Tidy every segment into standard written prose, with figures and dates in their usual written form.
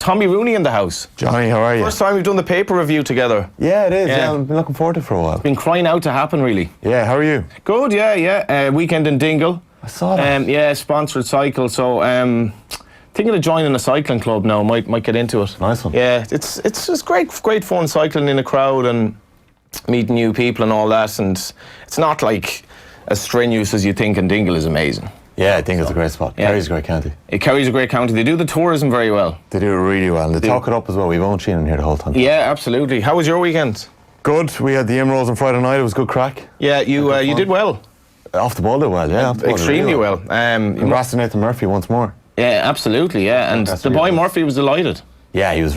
Tommy Rooney in the house. Johnny, how are you? First time we've done the paper review together. Yeah, it is. Yeah, I've been looking forward to it for a while. Been crying out to happen, really. Yeah, how are you? Good, yeah. Weekend in Dingle. I saw that. Yeah, sponsored cycle. So, thinking of joining a cycling club now. Might get into it. Nice one. Yeah, it's just great fun cycling in a crowd and meeting new people and all that. And it's not like as strenuous as you think. And Dingle is amazing. Yeah, I think it's a great spot. Yeah. Kerry's a great county. Kerry's a great county. They do the tourism very well. They do it really well. And they talk it up as well. We've owned Sheen in here the whole time. Yeah, absolutely. How was your weekend? Good. We had the Emeralds on Friday night. It was good crack. Yeah, you did well. Off the ball did well, yeah. Extremely well. Congrats to Nathan Murphy once more. Yeah, absolutely, yeah. And the boy Murphy was delighted. Yeah, he was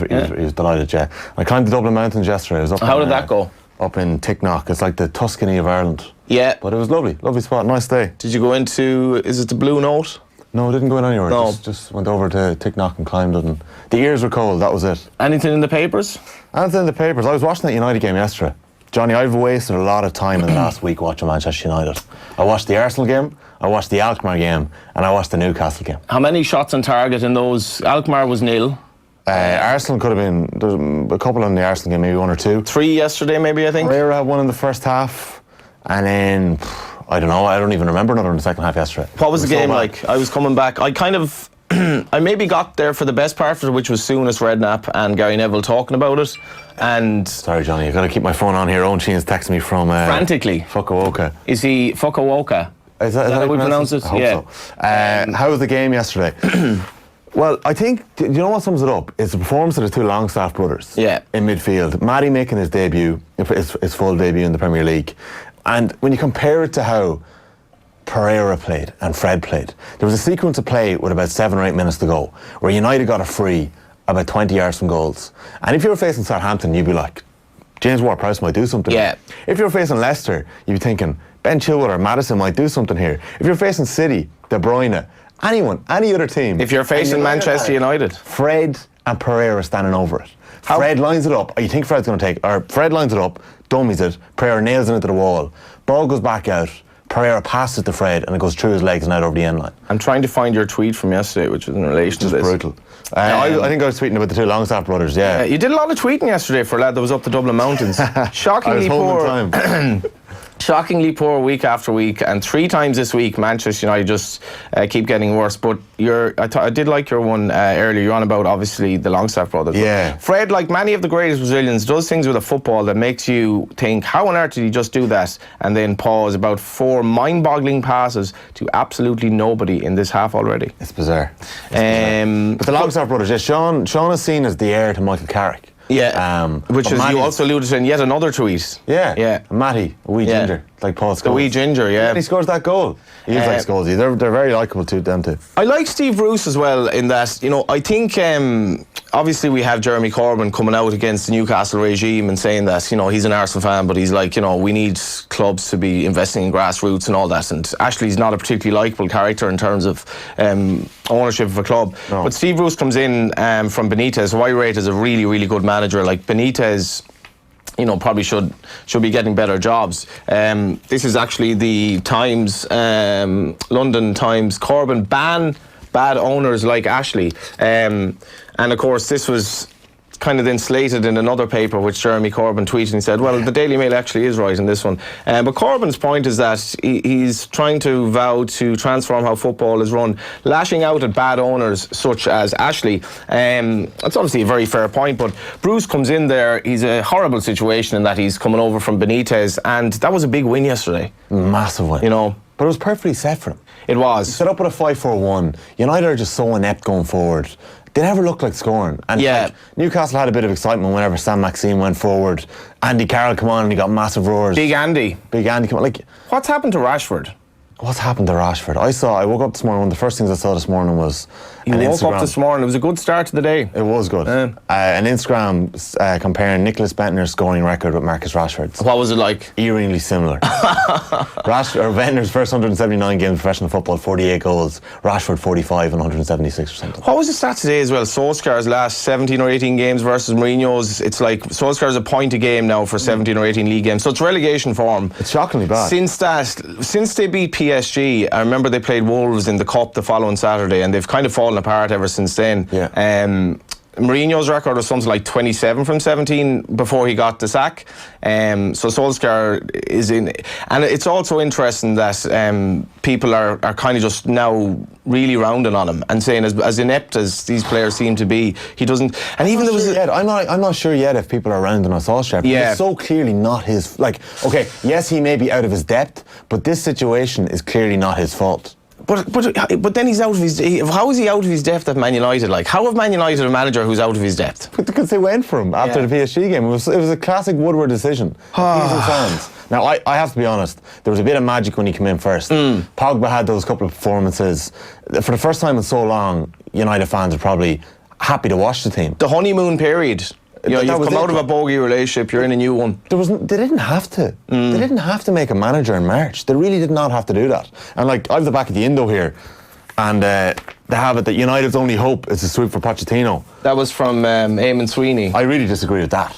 delighted, yeah. I climbed the Dublin Mountains yesterday. I was up How did that go? Up in Ticknock. It's like the Tuscany of Ireland. Yeah. But it was lovely spot, nice day. Did you go into, is it the Blue Note? No, I didn't go in anywhere. No. Just went over to Ticknock and climbed it. And the ears were cold, that was it. Anything in the papers? Anything in the papers. I was watching that United game yesterday. Johnny, I've wasted a lot of time in the last week watching Manchester United. I watched the Arsenal game, I watched the Alkmaar game, and I watched the Newcastle game. How many shots on target in those? Alkmaar was 0. Arsenal could have been, there's a couple in the Arsenal game, maybe 1 or 2. 3 yesterday, maybe, I think. Pereira had one in the first half, and then, I don't even remember another in the second half yesterday. What was the game like? I was coming back. I kind of, I maybe got there for the best part of it, which was Souness, Redknapp and Gary Neville talking about it. And sorry, Johnny, I've got to keep my phone on here. Owen Sheen's texting me from frantically. Fukuoka. Is he Fukuoka? Is that how we pronounce it? I hope so. How was the game yesterday? Well, I think, you know what sums it up? It's the performance of the 2 Longstaff brothers in midfield. Matty making his debut, his full debut in the Premier League. And when you compare it to how Pereira played and Fred played, there was a sequence of play with about 7 or 8 minutes to go where United got a free about 20 yards from goals. And if you were facing Southampton, you'd be like, James Ward-Prowse might do something. Yeah. If you were facing Leicester, you'd be thinking, Ben Chilwell or Maddison might do something here. If you're facing City, De Bruyne, anyone, any other team. If you're facing Manchester United. Fred and Pereira standing over it. Fred lines it up, or you think Fred's going to take, or Fred lines it up, dummies it, Pereira nails it into the wall, ball goes back out, Pereira passes it to Fred and it goes through his legs and out over the end line. I'm trying to find your tweet from yesterday, which was in relation to this. Brutal. I think I was tweeting about the 2 Longstaff brothers, yeah. You did a lot of tweeting yesterday for a lad that was up the Dublin Mountains. Shockingly poor. Shockingly poor week after week, and 3 times this week Manchester United just keep getting worse. But I did like your one earlier. You're on about obviously the Longstaff brothers. Yeah. Fred, like many of the greatest Brazilians, does things with a football that makes you think, how on earth did he just do that? And then pause. About 4 mind-boggling passes to absolutely nobody in this half already. It's bizarre. But the Longstaff brothers, yeah, Sean is seen as the heir to Michael Carrick. Yeah, which is you also alluded to in yet another tweet. Yeah. Matty, a wee ginger, like Paul Scholes. The wee ginger, yeah. And he scores that goal. He is like Scholes. They're very likeable too, them too. I like Steve Bruce as well in that, you know, I think obviously we have Jeremy Corbyn coming out against the Newcastle regime and saying that, you know, he's an Arsenal fan, but he's like, you know, we need clubs to be investing in grassroots and all that. And actually he's not a particularly likeable character in terms of ownership of a club. No. But Steve Bruce comes in from Benitez, who I rate as a really, really good manager. Like Benitez, you know, probably should be getting better jobs. This is actually the Times, London Times. Corbyn ban bad owners like Ashley. And of course, this was kind of then slated in another paper, which Jeremy Corbyn tweeted and said, well, the Daily Mail actually is right in this one. But Corbyn's point is that he's trying to vow to transform how football is run, lashing out at bad owners such as Ashley. That's obviously a very fair point, but Bruce comes in there. He's a horrible situation in that he's coming over from Benitez, and that was a big win yesterday. Massive win. You know. But it was perfectly set for him. It was. He set up with a 5-4-1. United are just so inept going forward. They never looked like scoring. And like, Newcastle had a bit of excitement whenever Sam Maxime went forward. Andy Carroll come on and he got massive roars. Big Andy come on. Like, what's happened to Rashford? I woke up this morning, one of the first things I saw this morning was You woke up this morning, it was a good start to the day. It was good. An Instagram comparing Nicholas Bentner's scoring record with Marcus Rashford's. What was it like? Eerily similar. Bentner's first 179 games of professional football, 48 goals. Rashford 45 and 176 or something. What was the stat today as well? Solskjaer's last 17 or 18 games versus Mourinho's. It's like Solskjaer's a point a game now for 17 or 18 league games. So it's relegation form. It's shockingly bad. Since they beat PSG, I remember they played Wolves in the Cup the following Saturday, and they've kind of fallen apart ever since then. Yeah. Mourinho's record was something like 27 from 17 before he got the sack. So Solskjaer is in, and it's also interesting that people are kind of just now really rounding on him and saying, as inept as these players seem to be, he doesn't. And even there was I'm not sure yet if people are rounding on Solskjaer. Yeah, it's so clearly not his. Like, okay, yes, he may be out of his depth, but this situation is clearly not his fault. But then he's out of his. How is he out of his depth at Man United? Like, how have Man United a manager who's out of his depth? Because they went for him after the PSG game. It was a classic Woodward decision. Fans. Now, I have to be honest. There was a bit of magic when he came in first. Pogba had those couple of performances. For the first time in so long, United fans are probably happy to watch the team. The honeymoon period. You've come out of a bogey relationship, you're in a new one. They didn't have to. They didn't have to make a manager in March. They really did not have to do that. And like, I have the back of the Indo here, and they have it that United's only hope is to sweep for Pochettino. That was from Eamon Sweeney. I really disagree with that.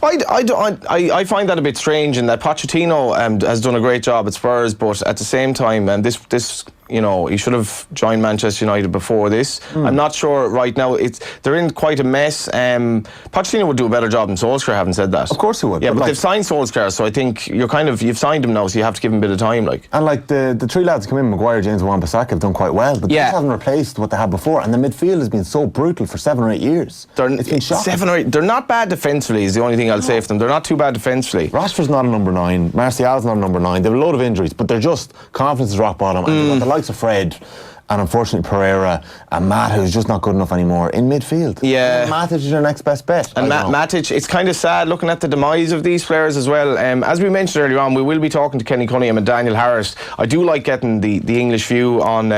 I find that a bit strange, in that Pochettino has done a great job at Spurs, but at the same time, this he should have joined Manchester United before this. I'm not sure right now. They're in quite a mess. Pochettino would do a better job than Solskjaer, having said that. Of course he would. Yeah, but they've signed Solskjaer, so I think you've signed him now, so you have to give him a bit of time. And the three lads come in, Maguire, James and Wan-Bissaka, have done quite well, but they just haven't replaced what they had before. And the midfield has been so brutal for 7 or 8 years. It's been shocking. 7 or 8. They're not bad defensively, is the only thing I'll say for them. They're not too bad defensively. Rashford's not a number 9. Martial's not a number 9. They have a load of injuries, but they're just, confidence is rock bottom. And they've got the likes of Fred and unfortunately Pereira and Matt, who's just not good enough anymore in midfield. Yeah, Matic is your next best bet. And Matic, it's kind of sad looking at the demise of these players as well. As we mentioned earlier on, we will be talking to Kenny Cunningham and Daniel Harris. I do like getting the English view on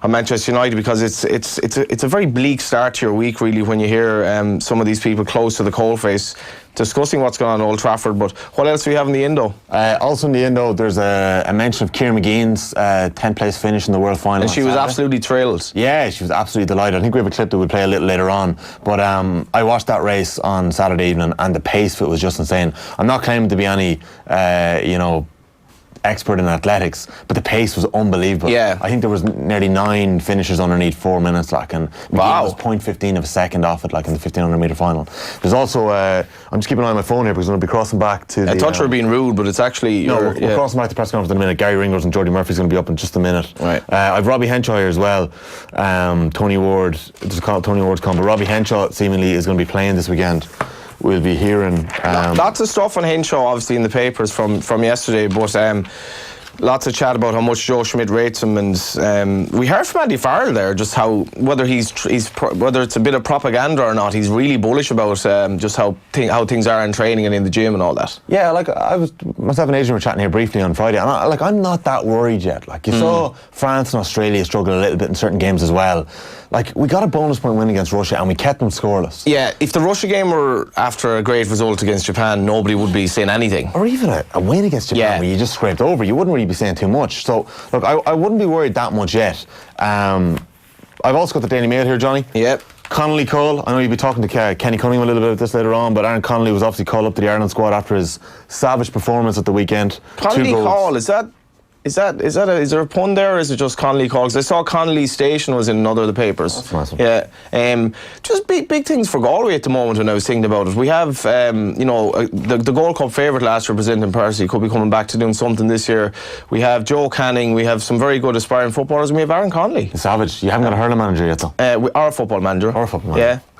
Manchester United, because it's a very bleak start to your week, really, when you hear some of these people close to the coalface discussing what's going on at Old Trafford. But what else do we have in the Indo? Also in the Indo, there's a mention of Ciara Mageean's 10th place finish in the World Final. And she was absolutely thrilled. Yeah, she was absolutely delighted. I think we have a clip that we'll play a little later on. But I watched that race on Saturday evening, and the pace of it was just insane. I'm not claiming to be any, expert in athletics, but the pace was unbelievable. Yeah, I think there was nearly 9 finishes underneath 4 minutes, like, and wow, was 0.15 of a second off it, like, in the 1500 metre final. There's also I'm just keeping an eye on my phone here, because I'm going to be crossing back to I thought you were being rude, but it's actually we're crossing back to the press conference in a minute. Gary Ringrose and Jordy Murphy's going to be up in just a minute. Right. I've Robbie Henshaw here as well. Tony Ward, just call it Tony Ward's come, but Robbie Henshaw seemingly is going to be playing this weekend. We'll be hearing lots of stuff on Henshaw, obviously, in the papers from yesterday, but lots of chat about how much Joe Schmidt rates him, and we heard from Andy Farrell there just how, whether whether it's a bit of propaganda or not, he's really bullish about just how things are in training and in the gym and all that. Yeah, like, myself and Adrian were chatting here briefly on Friday, and I'm not that worried yet. Like, you saw France and Australia struggle a little bit in certain games as well. Like, we got a bonus point win against Russia and we kept them scoreless. Yeah, if the Russia game were after a great result against Japan, nobody would be saying anything. Or even a win against Japan where you just scraped over, you wouldn't really be saying too much. So, look, I wouldn't be worried that much yet. I've also got the Daily Mail here, Johnny. Yep. Connolly Cole, I know you'll be talking to Kenny Cunningham a little bit about this later on, but Aaron Connolly was obviously called up to the Ireland squad after his savage performance at the weekend. Connolly Cole, is there a pun there, or is it just Connolly Cole? Because I saw Connolly Station was in another of the papers. That's awesome. Yeah. Just big things for Galway at the moment when I was thinking about it. We have, the Gold Cup favourite last year, President Percy, could be coming back to doing something this year. We have Joe Canning, we have some very good aspiring footballers, and we have Aaron Connolly. Savage. You haven't got a hurling manager yet, though? Our football manager. Our football manager. Yeah.